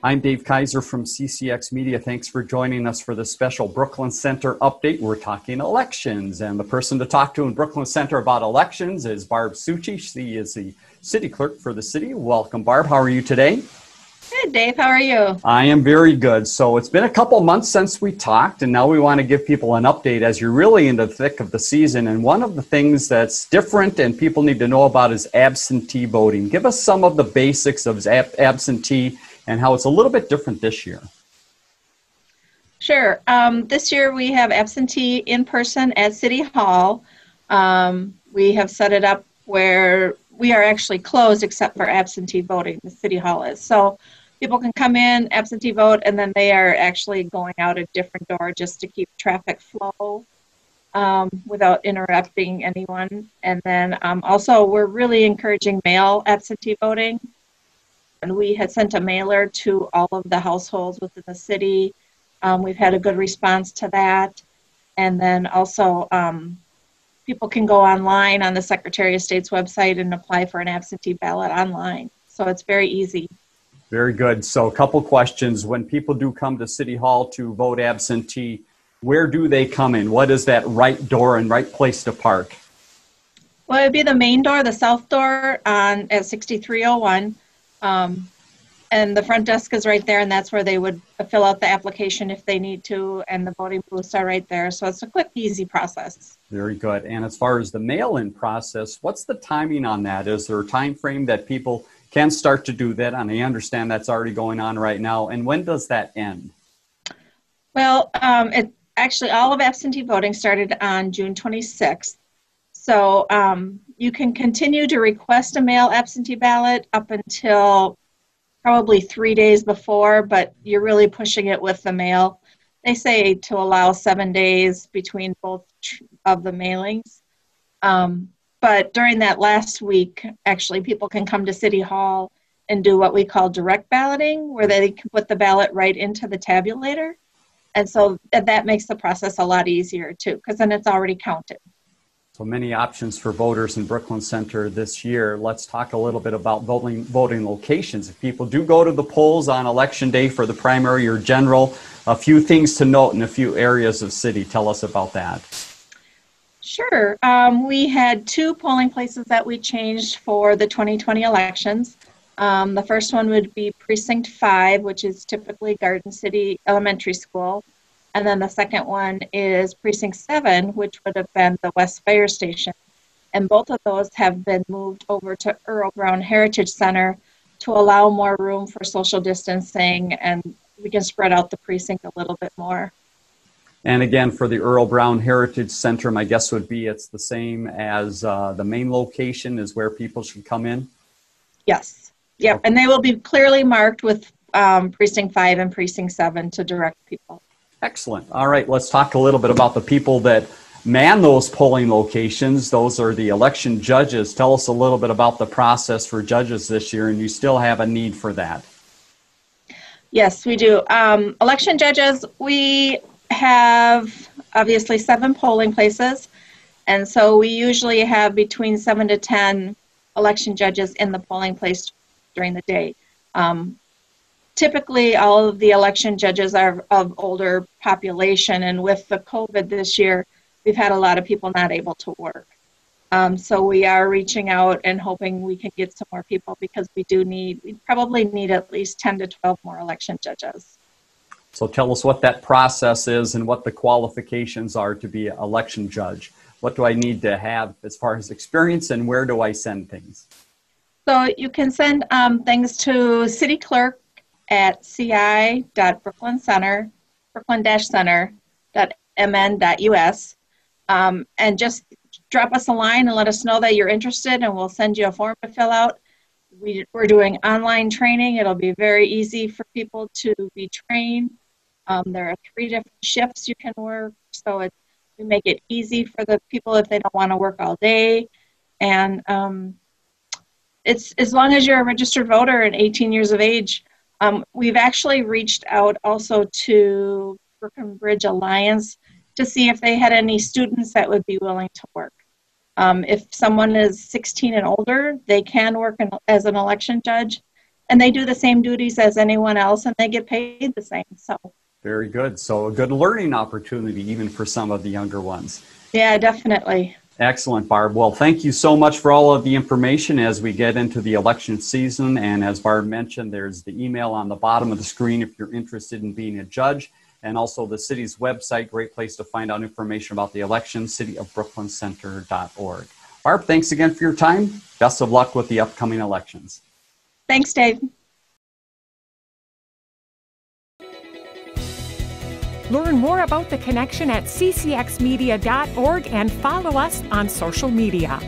I'm Dave Kaiser from CCX Media. Thanks for joining us for this special Brooklyn Center update. We're talking elections, and the person to talk to in Brooklyn Center about elections is Barb Succi. She is the city clerk for the city. Welcome, Barb. How are you today? Good, Dave. How are you? I am very good. So it's been a couple months since we talked, and now we want to give people an update as you're really in the thick of the season. And one of the things that's different and people need to know about is absentee voting. Give us some of the basics of absentee and how it's a little bit different this year. Sure. This year we have absentee in person at City Hall. We have set it up where we are actually closed except for absentee voting. The City Hall is. So people can come in, absentee vote, and then they are actually going out a different door just to keep traffic flow without interrupting anyone. And then also we're really encouraging mail absentee voting. And we had sent a mailer to all of the households within the city. We've had a good response to that. And then also people can go online on the Secretary of State's website and apply for an absentee ballot online. So it's very easy. Very good. So a couple questions. When people do come to City Hall to vote absentee, where do they come in? What is that right door and right place to park? Well, it would be the main door, the south door at 6301. And the front desk is right there, and that's where they would fill out the application if they need to, and the voting booths are right there. So it's a quick, easy process. Very good. And as far as the mail-in process, what's the timing on that? Is there a time frame that people can start to do that? And I understand that's already going on right now. And when does that end? Well, actually all of absentee voting started on June 26th. So you can continue to request a mail absentee ballot up until probably 3 days before, but you're really pushing it with the mail. They say to allow 7 days between both of the mailings. But during that last week, actually, people can come to City Hall and do what we call direct balloting, where they can put the ballot right into the tabulator. And so that makes the process a lot easier, too, because then it's already counted. So many options for voters in Brooklyn Center this year. Let's talk a little bit about voting locations. If people do go to the polls on Election Day for the primary or general, a few things to note in a few areas of city. Tell us about that. Sure. We had 2 polling places that we changed for the 2020 elections. The first one would be Precinct 5, which is typically Garden City Elementary School. And then the second one is Precinct 7, which would have been the West Fire Station. And both of those have been moved over to Earl Brown Heritage Center to allow more room for social distancing, and we can spread out the precinct a little bit more. And again, for the Earl Brown Heritage Center, my guess would be it's the same as the main location is where people should come in? Yes. Yep. Okay. And they will be clearly marked with Precinct 5 and Precinct 7 to direct people. Excellent. All right, let's talk a little bit about the people that man those polling locations. Those are the election judges. Tell us a little bit about the process for judges this year, and you still have a need for that. Yes, we do. Election judges, we have obviously 7 polling places, and so we usually have between 7 to 10 election judges in the polling place during the day. Typically, all of the election judges are of older population, and with the COVID this year, we've had a lot of people not able to work. So we are reaching out and hoping we can get some more people, because we probably need at least 10 to 12 more election judges. So tell us what that process is and what the qualifications are to be an election judge. What do I need to have as far as experience, and where do I send things? So you can send things to City Clerk at ci.brooklyn-center.mn.us, and just drop us a line and let us know that you're interested, and we'll send you a form to fill out. We're doing online training. It'll be very easy for people to be trained. There are 3 different shifts you can work, so we make it easy for the people if they don't want to work all day. And it's as long as you're a registered voter and 18 years of age. We've actually reached out also to Brooklyn Bridge Alliance to see if they had any students that would be willing to work. If someone is 16 and older, they can work as an election judge. and they do the same duties as anyone else, and they get paid the same. So very good. So a good learning opportunity even for some of the younger ones. yeah, definitely. Excellent, Barb. Well, thank you so much for all of the information as we get into the election season. And as Barb mentioned, there's the email on the bottom of the screen if you're interested in being a judge, and also the city's website, great place to find out information about the election, cityofbrooklyn.center.org. Barb, thanks again for your time. Best of luck with the upcoming elections. Thanks, Dave. Learn more about the connection at ccxmedia.org and follow us on social media.